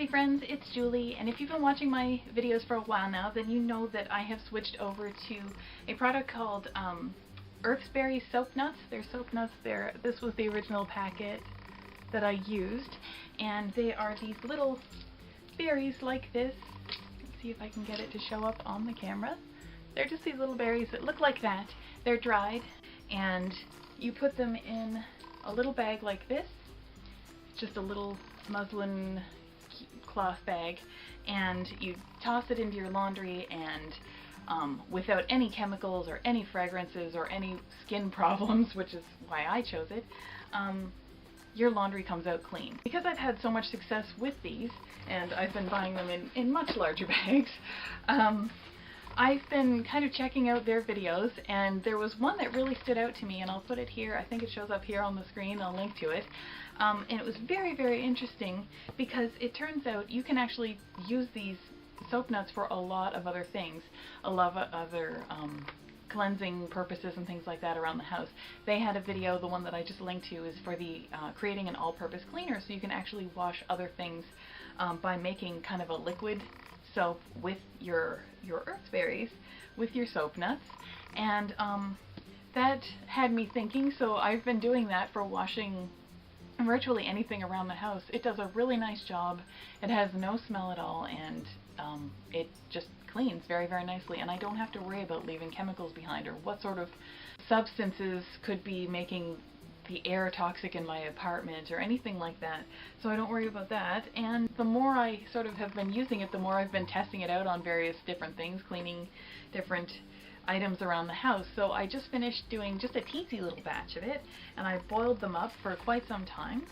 lovely friends, it's Julie, and if you've been watching my videos for a while now, then you know that I have switched over to a product called Earthsberry soap nuts. They're soap nuts. This was the original packet that I used, and they are these little berries like this. Let's see if I can get it to show up on the camera. They're just these little berries that look like that. They're dried, and you put them in a little bag like this. It's just a little muslin cloth bag, and you toss it into your laundry, and without any chemicals or any fragrances or any skin problems, which is why I chose it, your laundry comes out clean. Because I've had so much success with these, and I've been buying them in much larger bags, I've been kind of checking out their videos, and there was one that really stood out to me, and I'll put it here. I think it shows up here on the screen. I'll link to it. And it was very, very interesting because it turns out you can actually use these soap nuts for a lot of other things, a lot of other cleansing purposes and things like that around the house. They had a video, the one that I just linked to is for the creating an all-purpose cleaner, so you can actually wash other things by making kind of a liquid soap with your earth berries, with your soap nuts, and that had me thinking, so I've been doing that for washing virtually anything around the house. It does a really nice job. It has no smell at all, and it just cleans very, very nicely, and I don't have to worry about leaving chemicals behind or what sort of substances could be making the air toxic in my apartment or anything like that, so I don't worry about that. And the more I sort of have been using it, the more I've been testing it out on various different things, cleaning different items around the house. So I just finished doing just a teensy little batch of it, and I boiled them up for quite some time,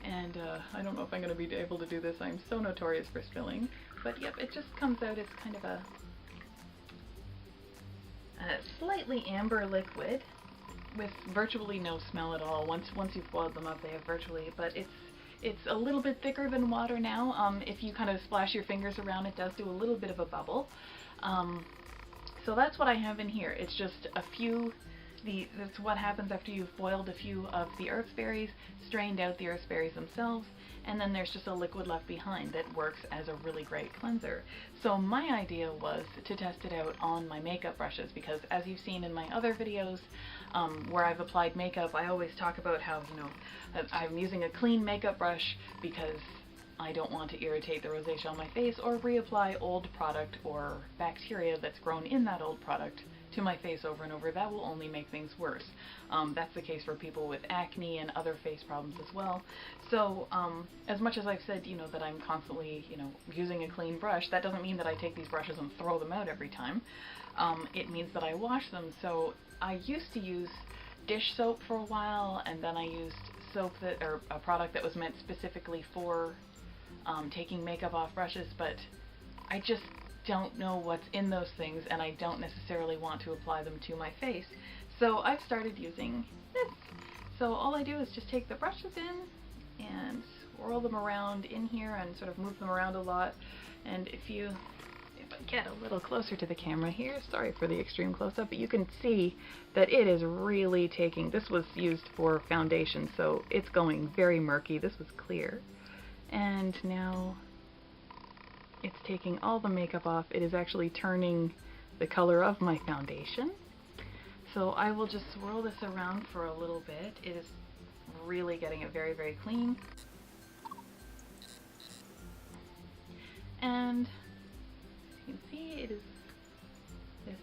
and I don't know if I'm going to be able to do this. I'm so notorious for spilling, but yep, it just comes out as kind of a slightly amber liquid with virtually no smell at all. Once you've boiled them up, they have virtually, but it's a little bit thicker than water now. If you kind of splash your fingers around, it does do a little bit of a bubble. So that's what I have in here. It's just a few, that's what happens after you've boiled a few of the earth berries, strained out the earth berries themselves, and then there's just a liquid left behind that works as a really great cleanser. So my idea was to test it out on my makeup brushes, because as you've seen in my other videos where I've applied makeup, I always talk about how, you know, I'm using a clean makeup brush because I don't want to irritate the rosacea on my face or reapply old product or bacteria that's grown in that old product to my face over and over. That will only make things worse. That's the case for people with acne and other face problems as well. So as much as I've said, you know, that I'm constantly, you know, using a clean brush, that doesn't mean that I take these brushes and throw them out every time. It means that I wash them. So I used to use dish soap for a while, and then I used soap that, or a product that was meant specifically for taking makeup off brushes, but I just don't know what's in those things, and I don't necessarily want to apply them to my face. So I've started using this. So all I do is just take the brushes in and swirl them around in here and sort of move them around a lot. And if I get a little closer to the camera here, sorry for the extreme close-up, but you can see that it is really taking, this was used for foundation, so it's going very murky. This was clear. And now it's taking all the makeup off. It is actually turning the color of my foundation. So I will just swirl this around for a little bit. It is really getting it very, very clean. And as you can see, it is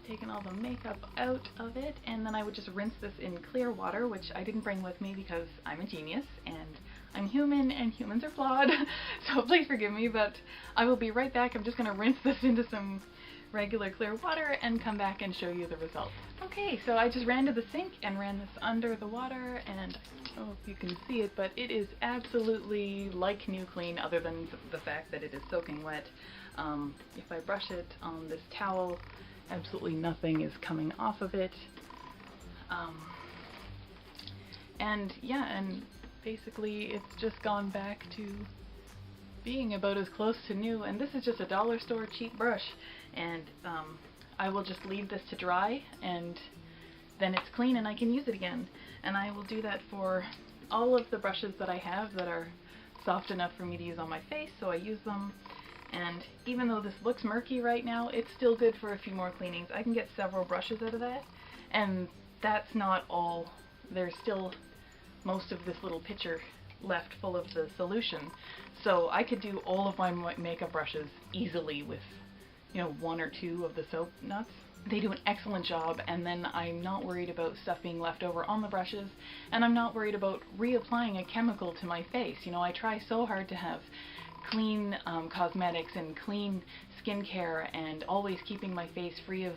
taken all the makeup out of it, and then I would just rinse this in clear water, which I didn't bring with me because I'm a genius and I'm human and humans are flawed, so please forgive me, but I will be right back. I'm just going to rinse this into some regular clear water and come back and show you the results. Okay, so I just ran to the sink and ran this under the water, and I don't know if you can see it, but it is absolutely like new clean, other than the fact that it is soaking wet. If I brush it on this towel, absolutely nothing is coming off of it. And yeah, and basically it's just gone back to being about as close to new, and this is just a dollar store cheap brush, and I will just leave this to dry, and then it's clean and I can use it again. And I will do that for all of the brushes that I have that are soft enough for me to use on my face, so I use them. And even though this looks murky right now, it's still good for a few more cleanings. I can get several brushes out of that, and that's not all. There's still most of this little pitcher left full of the solution. So I could do all of my makeup brushes easily with, you know, 1 or 2 of the soap nuts. They do an excellent job, and then I'm not worried about stuff being left over on the brushes, and I'm not worried about reapplying a chemical to my face. You know, I try so hard to have clean cosmetics and clean skincare and always keeping my face free of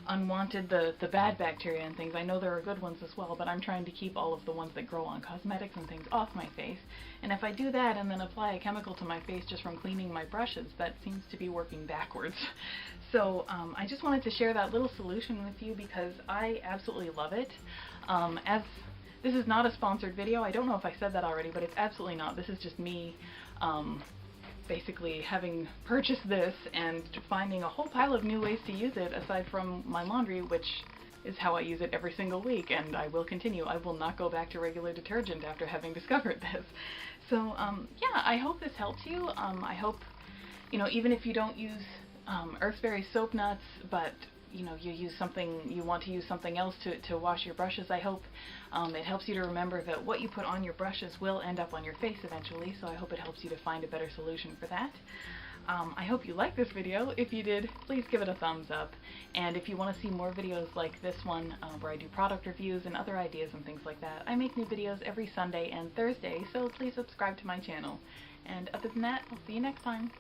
unwanted, the bad bacteria and things. I know there are good ones as well, but I'm trying to keep all of the ones that grow on cosmetics and things off my face. And if I do that and then apply a chemical to my face just from cleaning my brushes, that seems to be working backwards. So I just wanted to share that little solution with you because I absolutely love it. As this is not a sponsored video, I don't know if I said that already, but it's absolutely not. This is just me basically having purchased this and finding a whole pile of new ways to use it aside from my laundry, which is how I use it every single week, and I will continue. I will not go back to regular detergent after having discovered this. So yeah, I hope this helps you. I hope, you know, even if you don't use Earthberry soap nuts, but you know, you want to use something else to wash your brushes, I hope it helps you to remember that what you put on your brushes will end up on your face eventually, so I hope it helps you to find a better solution for that. I hope you liked this video. If you did, please give it a thumbs up, and if you want to see more videos like this one, where I do product reviews and other ideas and things like that, I make new videos every Sunday and Thursday, so please subscribe to my channel. And other than that, I'll see you next time.